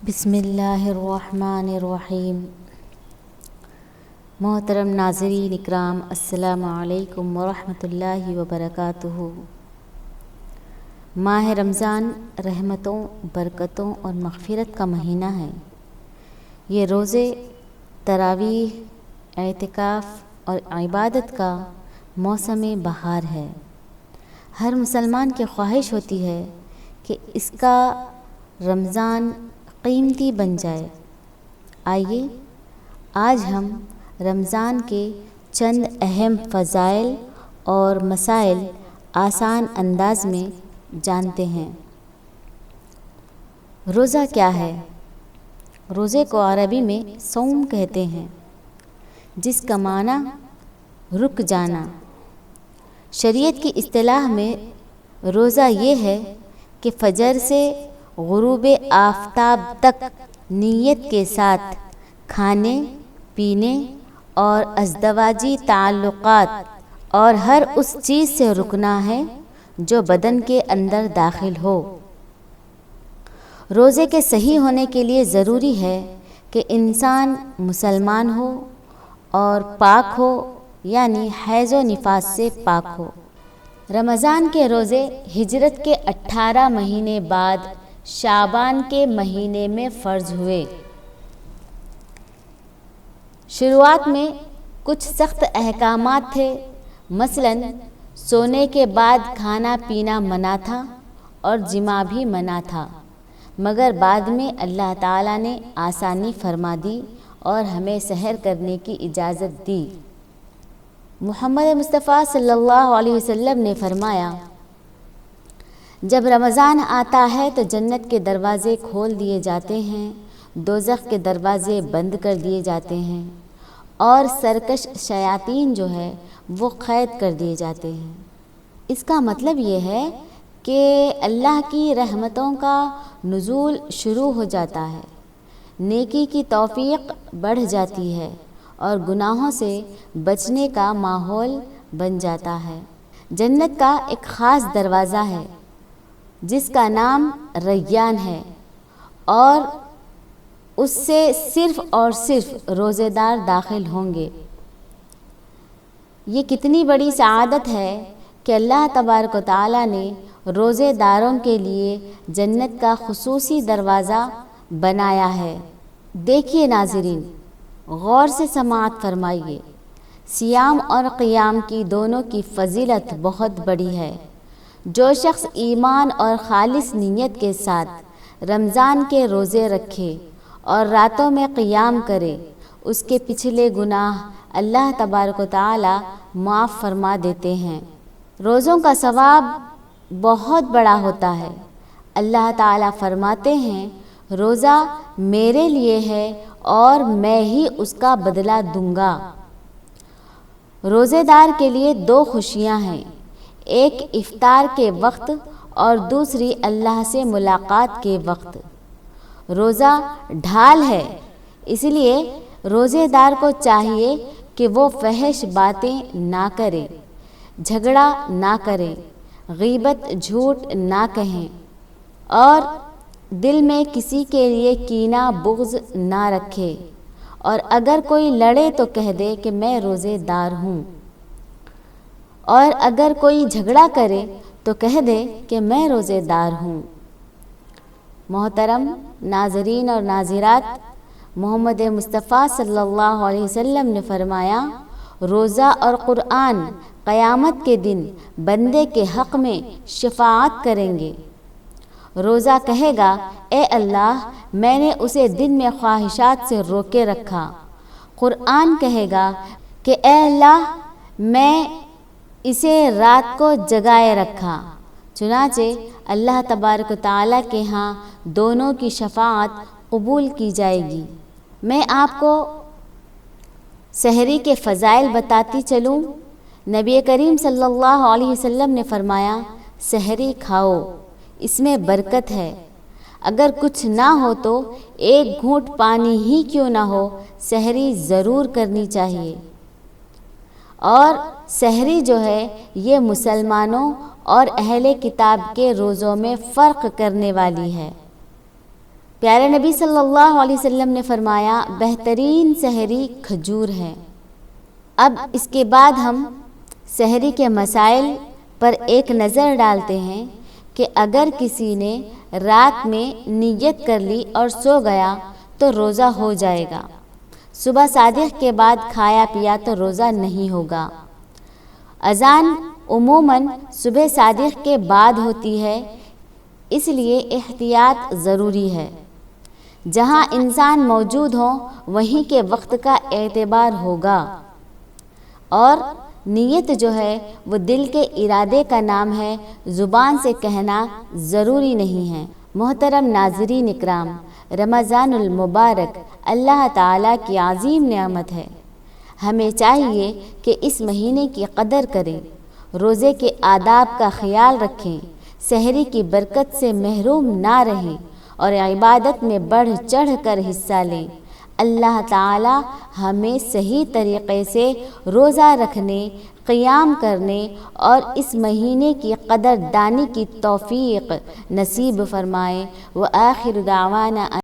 بسم اللہ الرحمن الرحیم۔ محترم ناظرین اکرام، السلام علیکم ورحمۃ اللہ وبرکاتہ۔ ماہ رمضان رحمتوں، برکتوں اور مغفرت کا مہینہ ہے۔ یہ روزے، تراویح، اعتکاف اور عبادت کا موسم بہار ہے۔ ہر مسلمان کی خواہش ہوتی ہے کہ اس کا رمضان قیمتی بن جائے۔ آئیے آج ہم رمضان کے چند اہم فضائل اور مسائل آسان انداز میں جانتے ہیں۔ روزہ کیا ہے؟ روزے کو عربی میں صوم کہتے ہیں، جس کا معنی رک جانا۔ شریعت کی اصطلاح میں روزہ یہ ہے کہ فجر سے غروب آفتاب تک نیت کے ساتھ کھانے، پینے اور ازدواجی تعلقات اور ہر اس چیز سے رکنا ہے جو بدن کے اندر داخل ہو۔ روزے کے صحیح ہونے کے لیے ضروری ہے کہ انسان مسلمان ہو اور پاک ہو، یعنی حیض و نفاس سے پاک ہو۔ رمضان کے روزے ہجرت کے 18 مہینے بعد شعبان کے مہینے میں فرض ہوئے۔ شروعات میں کچھ سخت احکامات تھے، مثلاً سونے کے بعد کھانا پینا منع تھا اور جماع بھی منع تھا، مگر بعد میں اللہ تعالیٰ نے آسانی فرما دی اور ہمیں سحر کرنے کی اجازت دی۔ محمد مصطفیٰ صلی اللہ علیہ وسلم نے فرمایا، جب رمضان آتا ہے تو جنت کے دروازے کھول دیے جاتے ہیں، دوزخ کے دروازے بند کر دیے جاتے ہیں اور سرکش شیاطین جو ہے وہ قید کر دیے جاتے ہیں۔ اس کا مطلب یہ ہے کہ اللہ کی رحمتوں کا نزول شروع ہو جاتا ہے، نیکی کی توفیق بڑھ جاتی ہے اور گناہوں سے بچنے کا ماحول بن جاتا ہے۔ جنت کا ایک خاص دروازہ ہے جس کا نام ریان ہے، اور اس سے صرف اور صرف روزے دار داخل ہوں گے۔ یہ کتنی بڑی سعادت ہے کہ اللہ تبارک و تعالیٰ نے روزے داروں کے لیے جنت کا خصوصی دروازہ بنایا ہے۔ دیکھیے ناظرین، غور سے سماعت فرمائیے۔ صیام اور قیام کی دونوں کی فضیلت بہت بڑی ہے۔ جو شخص ایمان اور خالص نیت کے ساتھ رمضان کے روزے رکھے اور راتوں میں قیام کرے، اس کے پچھلے گناہ اللہ تبارک و تعالی معاف فرما دیتے ہیں۔ روزوں کا ثواب بہت بڑا ہوتا ہے۔ اللہ تعالی فرماتے ہیں، روزہ میرے لیے ہے اور میں ہی اس کا بدلہ دوں گا۔ روزے دار کے لیے 2 خوشیاں ہیں، ایک افطار کے وقت اور دوسری اللہ سے ملاقات کے وقت۔ روزہ ڈھال ہے، اس لیے روزے دار کو چاہیے کہ وہ فحش باتیں نہ کرے، جھگڑا نہ کرے، غیبت جھوٹ نہ کہیں اور دل میں کسی کے لیے کینہ بغض نہ رکھے، اور اگر کوئی لڑے تو کہہ دے کہ میں روزے دار ہوں، اور اگر کوئی جھگڑا کرے تو کہہ دے کہ میں روزے دار ہوں۔ محترم ناظرین اور ناظرات، محمد مصطفیٰ صلی اللہ علیہ وسلم نے فرمایا، روزہ اور قرآن قیامت کے دن بندے کے حق میں شفاعت کریں گے۔ روزہ کہے گا، اے اللہ، میں نے اسے دن میں خواہشات سے روکے رکھا۔ قرآن کہے گا کہ اے اللہ، میں اسے رات کو جگائے رکھا۔ چنانچہ اللہ تبارک و تعالیٰ کے ہاں دونوں کی شفاعت قبول کی جائے گی۔ میں آپ کو سحری کے فضائل بتاتی چلوں۔ نبی کریم صلی اللہ علیہ وسلم نے فرمایا، سحری کھاؤ، اس میں برکت ہے۔ اگر کچھ نہ ہو تو 1 گھونٹ پانی ہی کیوں نہ ہو، سحری ضرور کرنی چاہیے۔ اور سحری جو ہے یہ مسلمانوں اور اہل کتاب کے روزوں میں فرق کرنے والی ہے۔ پیارے نبی صلی اللہ علیہ وسلم نے فرمایا بہترین سحری کھجور ہے۔ اب اس کے بعد ہم سحری کے مسائل پر ایک نظر ڈالتے ہیں کہ اگر کسی نے رات میں نیت کر لی اور سو گیا تو روزہ ہو جائے گا۔ صبح صادق کے بعد کھایا پیا تو روزہ نہیں ہوگا۔ اذان عموماً صبح صادق کے بعد ہوتی ہے، اس لیے احتیاط ضروری ہے۔ جہاں انسان موجود ہو وہیں کے وقت کا اعتبار ہوگا، اور نیت جو ہے وہ دل کے ارادے کا نام ہے، زبان سے کہنا ضروری نہیں ہے۔ محترم ناظرین اکرام، رمضان المبارک اللہ تعالیٰ کی عظیم نعمت ہے۔ ہمیں چاہیے کہ اس مہینے کی قدر کریں، روزے کے آداب کا خیال رکھیں، سحری کی برکت سے محروم نہ رہیں اور عبادت میں بڑھ چڑھ کر حصہ لیں۔ اللہ تعالی ہمیں صحیح طریقے سے روزہ رکھنے، قیام کرنے اور اس مہینے کی قدر دانی کی توفیق نصیب فرمائے۔ وآخر دعوانا